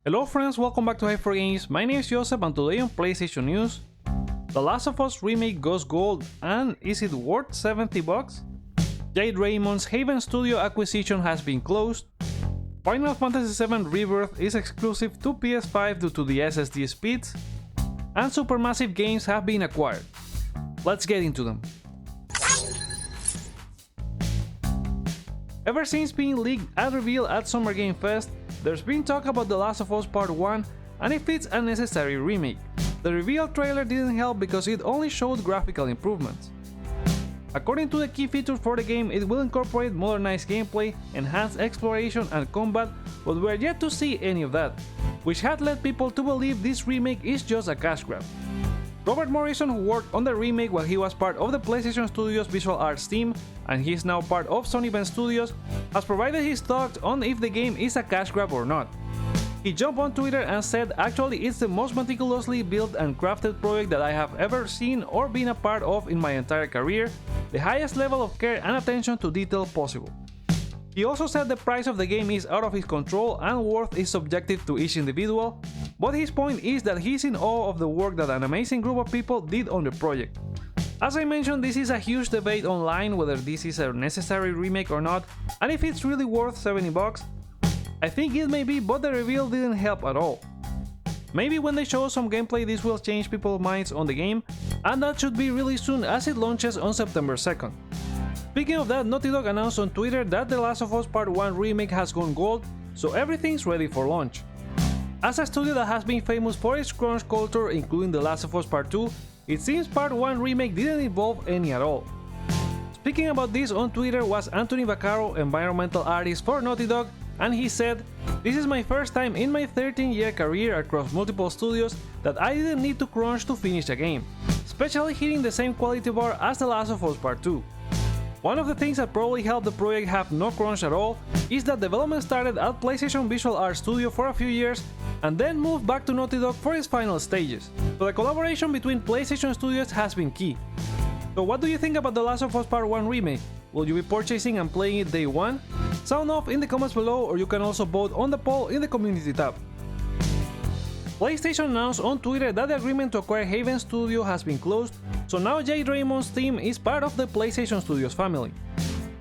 Hello friends, welcome back to Hype for Games. My name is Joseph and today on PlayStation News, The Last of Us Remake goes gold and is it worth $70? Jade Raymond's Haven Studio acquisition has been closed. Final Fantasy VII Rebirth is exclusive to PS5 due to the SSD speeds. And Supermassive games have been acquired. Let's get into them. Ever since being leaked and revealed at Summer Game Fest, there's been talk about The Last of Us Part 1 and if it's a necessary remake. The reveal trailer didn't help because it only showed graphical improvements. According to the key features for the game, it will incorporate modernized gameplay, enhanced exploration and combat, but we're yet to see any of that, which had led people to believe this remake is just a cash grab. Robert Morrison, who worked on the remake while he was part of the PlayStation Studios visual arts team, and he is now part of Sony Event Studios, has provided his thoughts on if the game is a cash grab or not. He jumped on Twitter and said, "Actually, it's the most meticulously built and crafted project that I have ever seen or been a part of in my entire career, the highest level of care and attention to detail possible." He also said the price of the game is out of his control and worth is subjective to each individual, but his point is that he's in awe of the work that an amazing group of people did on the project. As I mentioned, this is a huge debate online whether this is a necessary remake or not, and if it's really worth $70. I think it may be, but the reveal didn't help at all. Maybe when they show some gameplay this will change people's minds on the game, and that should be really soon as it launches on September 2nd. Speaking of that, Naughty Dog announced on Twitter that The Last of Us Part 1 remake has gone gold, so everything's ready for launch. As a studio that has been famous for its crunch culture, including The Last of Us Part 2, it seems Part 1 remake didn't involve any at all. Speaking about this on Twitter was Anthony Vaccaro, environmental artist for Naughty Dog, and he said, "This is my first time in my 13-year career across multiple studios that I didn't need to crunch to finish a game, especially hitting the same quality bar as The Last of Us Part 2. One of the things that probably helped the project have no crunch at all is that development started at PlayStation Visual Arts Studio for a few years and then moved back to Naughty Dog for its final stages, so the collaboration between PlayStation Studios has been key." So what do you think about The Last of Us Part 1 remake? Will you be purchasing and playing it day one? Sound off in the comments below, or you can also vote on the poll in the community tab. PlayStation announced on Twitter that the agreement to acquire Haven Studio has been closed, so now Jade Raymond's team is part of the PlayStation Studios family.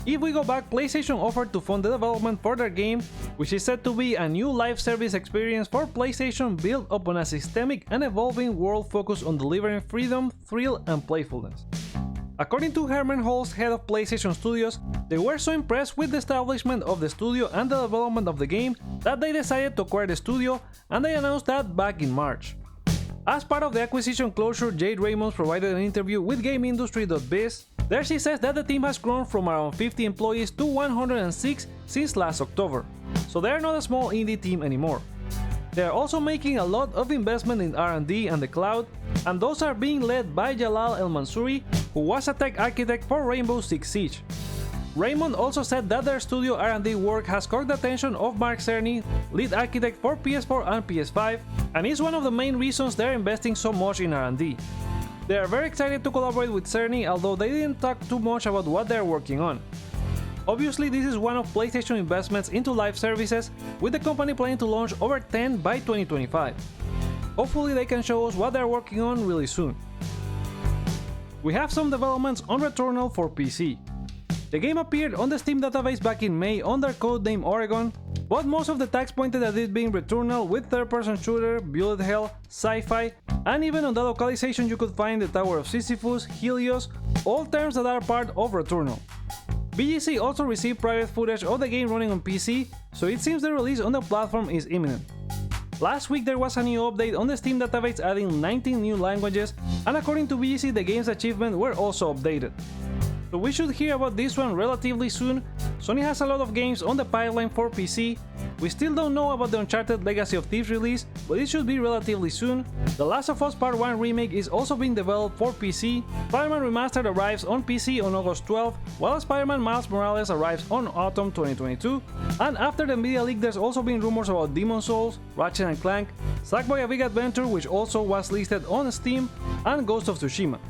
If we go back, PlayStation offered to fund the development for their game, which is said to be a new live service experience for PlayStation built upon a systemic and evolving world focused on delivering freedom, thrill, and playfulness. According to Herman Hulse, head of PlayStation Studios, they were so impressed with the establishment of the studio and the development of the game that they decided to acquire the studio, and they announced that back in March. As part of the acquisition closure, Jade Raymond provided an interview with GameIndustry.biz. There she says that the team has grown from around 50 employees to 106 since last October, so they are not a small indie team anymore. They are also making a lot of investment in R&D and the cloud, and those are being led by Jalal El-Mansouri, who was a tech architect for Rainbow Six Siege. Raymond also said that their studio R&D work has caught the attention of Mark Cerny, lead architect for PS4 and PS5, and is one of the main reasons they're investing so much in R&D. They are very excited to collaborate with Cerny, although they didn't talk too much about what they're working on. Obviously, this is one of PlayStation investments into live services, with the company planning to launch over 10 by 2025. Hopefully they can show us what they're working on really soon. We have some developments on Returnal for PC. The game appeared on the Steam database back in May under codename Oregon, but most of the tags pointed at it being Returnal with third-person shooter, bullet hell, sci-fi, and even on the localization you could find the Tower of Sisyphus, Helios, all terms that are part of Returnal. VGC also received private footage of the game running on PC, so it seems the release on the platform is imminent. Last week there was a new update on the Steam database adding 19 new languages, and according to VGC the game's achievements were also updated. So we should hear about this one relatively soon. Sony has a lot of games on the pipeline for PC. We still don't know about the Uncharted Legacy of Thieves release, but it should be relatively soon. The Last of Us Part 1 remake is also being developed for PC. Spider-Man Remastered arrives on PC on August 12th, while Spider-Man Miles Morales arrives on autumn 2022. And after the NVIDIA leak, there's also been rumors about Demon's Souls, Ratchet & Clank, Sackboy: A Big Adventure, which also was listed on Steam, and Ghost of Tsushima.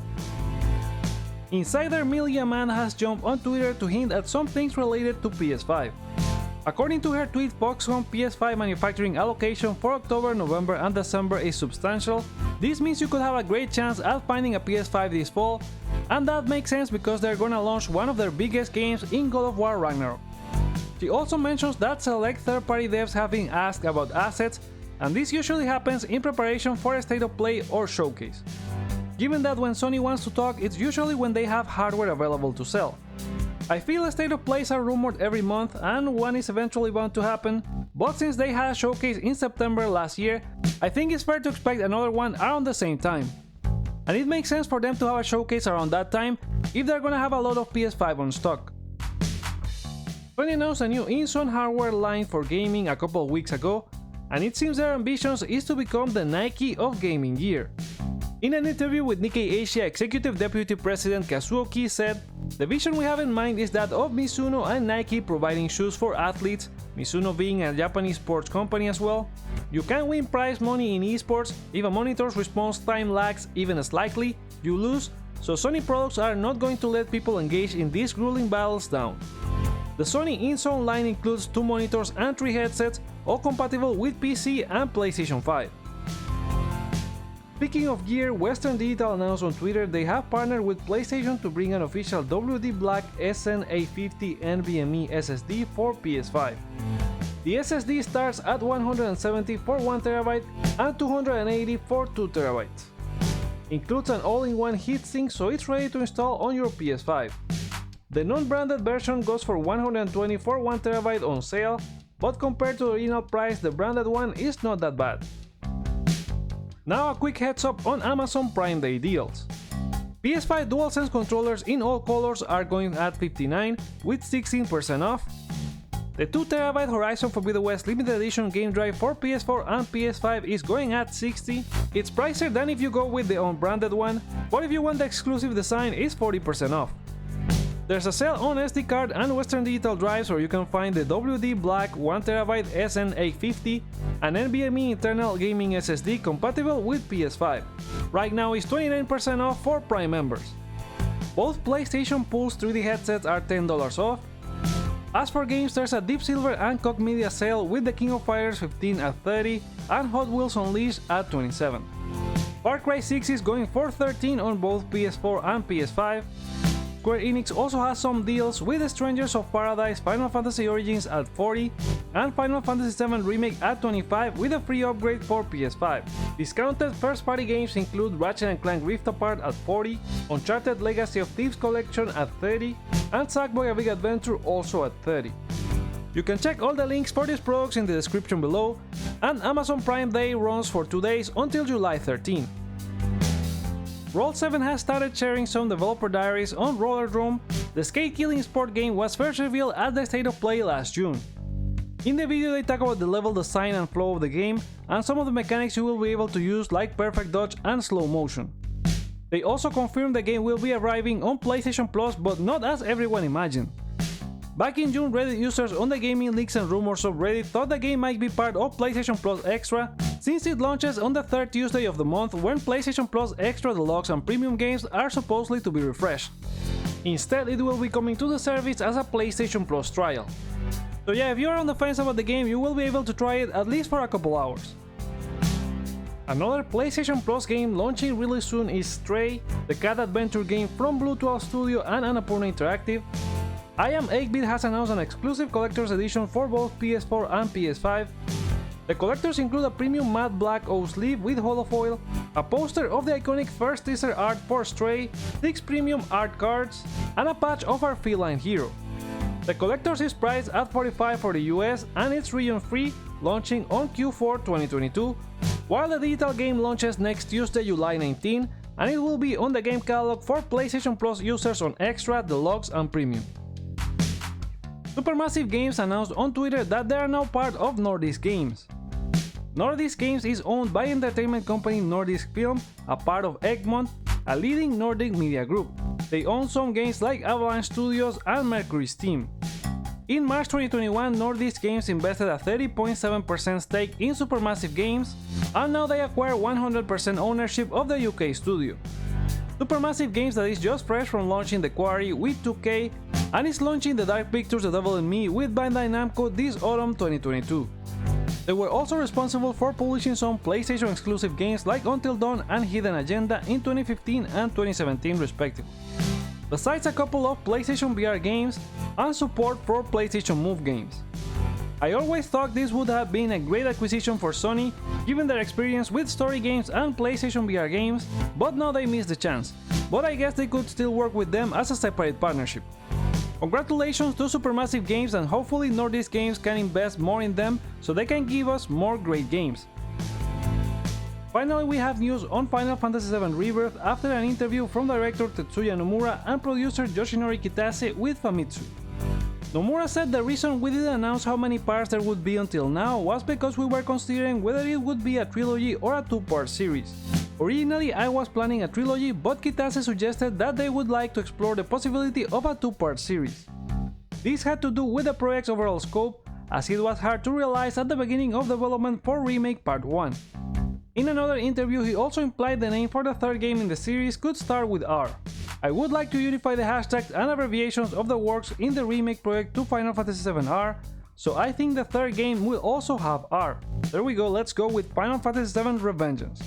Insider Millia Man has jumped on Twitter to hint at some things related to PS5. According to her tweet, Foxconn PS5 manufacturing allocation for October, November and December is substantial. This means you could have a great chance at finding a PS5 this fall, and that makes sense because they're gonna launch one of their biggest games in God of War Ragnarok. She also mentions that select third-party devs have been asked about assets, and this usually happens in preparation for a state of play or showcase. Given that when Sony wants to talk, it's usually when they have hardware available to sell. I feel a state of plays are rumored every month and one is eventually bound to happen, but since they had a showcase in September last year, I think it's fair to expect another one around the same time. And it makes sense for them to have a showcase around that time if they're gonna have a lot of PS5 on stock. Sony announced a new in-zone hardware line for gaming a couple of weeks ago, and it seems their ambitions is to become the Nike of gaming gear. In an interview with Nikkei Asia, Executive Deputy President Kazuo Ki said, "The vision we have in mind is that of Mizuno and Nike providing shoes for athletes, Mizuno being a Japanese sports company as well. You can win prize money in esports, if a monitor's response time lags even slightly, you lose, so Sony products are not going to let people engage in these grueling battles down." The Sony in-zone line includes 2 monitors and 3 headsets, all compatible with PC and PlayStation 5. Speaking of gear, Western Digital announced on Twitter they have partnered with PlayStation to bring an official WD Black SN850 NVMe SSD for PS5. The SSD starts at 170 for 1TB and 280 for 2TB. Includes an all-in-one heatsink, so it's ready to install on your PS5. The non-branded version goes for 120 for 1TB on sale, but compared to the original price, the branded one is not that bad. Now a quick heads up on Amazon Prime Day deals. PS5 DualSense controllers in all colors are going at $59 with 16% off. The 2TB Horizon Forbidden West limited edition game drive for PS4 and PS5 is going at $60. It's pricier than if you go with the unbranded one, but if you want the exclusive design, it's 40% off. There's a sale on SD card and Western Digital drives where you can find the WD Black 1TB SN850 and NVMe internal gaming SSD compatible with PS5. Right now it's 29% off for Prime members. Both PlayStation Pulse 3D headsets are $10 off. As for games, there's a Deep Silver and Koch Media sale with the King of Fighters 15 at $30 and Hot Wheels Unleashed at $27. Far Cry 6 is going for $13 on both PS4 and PS5. Square Enix also has some deals with the Strangers of Paradise Final Fantasy Origins at $40 and Final Fantasy VII Remake at $25 with a free upgrade for PS5. Discounted first-party games include Ratchet & Clank Rift Apart at $40, Uncharted Legacy of Thieves Collection at $30, and Sackboy: A Big Adventure also at $30. You can check all the links for these products in the description below, and Amazon Prime Day runs for 2 days until July 13. Roll7 has started sharing some developer diaries on Rollerdrome. The skate-killing sport game was first revealed at the State of Play last June. In the video they talk about the level design and flow of the game, and some of the mechanics you will be able to use like perfect dodge and slow motion. They also confirmed the game will be arriving on PlayStation Plus, but not as everyone imagined. Back in June, Reddit users on the gaming leaks and rumors subreddit thought the game might be part of PlayStation Plus Extra, since it launches on the 3rd Tuesday of the month when PlayStation Plus Extra Deluxe and Premium games are supposedly to be refreshed. Instead, it will be coming to the service as a PlayStation Plus trial. So yeah, if you are on the fence about the game, you will be able to try it at least for a couple hours. Another PlayStation Plus game launching really soon is Stray, the cat adventure game from Blue 12 Studio and Annapurna Interactive. I Am 8-Bit has announced an exclusive collector's edition for both PS4 and PS5. The collectors include a premium matte black O-sleeve with holofoil, a poster of the iconic first teaser art for Stray, 6 premium art cards, and a patch of our feline hero. The collector's is priced at $45 for the US and it's region-free, launching on Q4 2022, while the digital game launches next Tuesday, July 19, and it will be on the game catalog for PlayStation Plus users on Extra, Deluxe, and Premium. Supermassive Games announced on Twitter that they are now part of Nordisk Games. Nordisk Games is owned by entertainment company Nordisk Film, a part of Egmont, a leading Nordic media group. They own some games like Avalanche Studios and Mercury Steam. In March 2021, Nordisk Games invested a 30.7% stake in Supermassive Games, and now they acquire 100% ownership of the UK studio. Supermassive Games that is just fresh from launching The Quarry with 2K and is launching the Dark Pictures The Devil in Me with Bandai Namco this autumn 2022. They were also responsible for publishing some PlayStation exclusive games like Until Dawn and Hidden Agenda in 2015 and 2017 respectively, besides a couple of PlayStation VR games and support for PlayStation Move games. I always thought this would have been a great acquisition for Sony, given their experience with story games and PlayStation VR games, but now they missed the chance. But I guess they could still work with them as a separate partnership. Congratulations to Supermassive Games, and hopefully Nordisk Games can invest more in them so they can give us more great games. Finally, we have news on Final Fantasy VII Rebirth after an interview from director Tetsuya Nomura and producer Yoshinori Kitase with Famitsu. Nomura said the reason we didn't announce how many parts there would be until now was because we were considering whether it would be a trilogy or a two-part series. Originally, I was planning a trilogy, but Kitase suggested that they would like to explore the possibility of a two-part series. This had to do with the project's overall scope, as it was hard to realize at the beginning of development for Remake Part 1. In another interview, he also implied the name for the third game in the series could start with R. I would like to unify the hashtags and abbreviations of the works in the remake project to Final Fantasy VII R, so I think the third game will also have R. There we go, let's go with Final Fantasy VII Revengeance.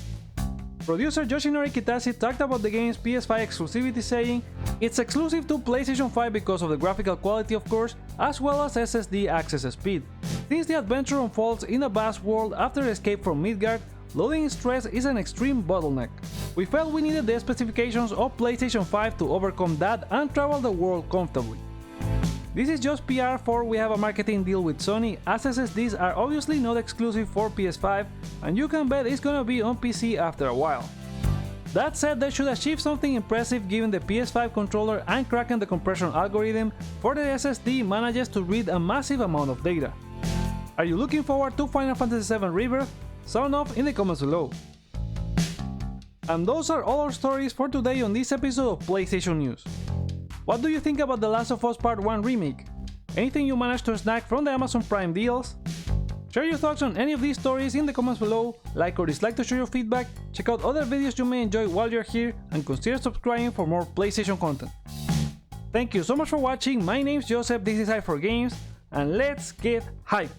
Producer Yoshinori Kitase talked about the game's PS5 exclusivity, saying, "It's exclusive to PlayStation 5 because of the graphical quality of course, as well as SSD access speed. Since the adventure unfolds in a vast world after escape from Midgard, loading stress is an extreme bottleneck. We felt we needed the specifications of PlayStation 5 to overcome that and travel the world comfortably. This is just PR for we have a marketing deal with Sony, as SSDs are obviously not exclusive for PS5, and you can bet it's gonna be on PC after a while. That said, they should achieve something impressive given the PS5 controller and cracking the compression algorithm for the SSD manages to read a massive amount of data. Are you looking forward to Final Fantasy VII Rebirth? Sound off in the comments below. And those are all our stories for today on this episode of PlayStation News. What do you think about The Last of Us Part 1 Remake? Anything you managed to snag from the Amazon Prime deals? Share your thoughts on any of these stories in the comments below, like or dislike to share your feedback, check out other videos you may enjoy while you're here, and consider subscribing for more PlayStation content. Thank you so much for watching, my name's Joseph, this is Hype for Games, and let's get hype!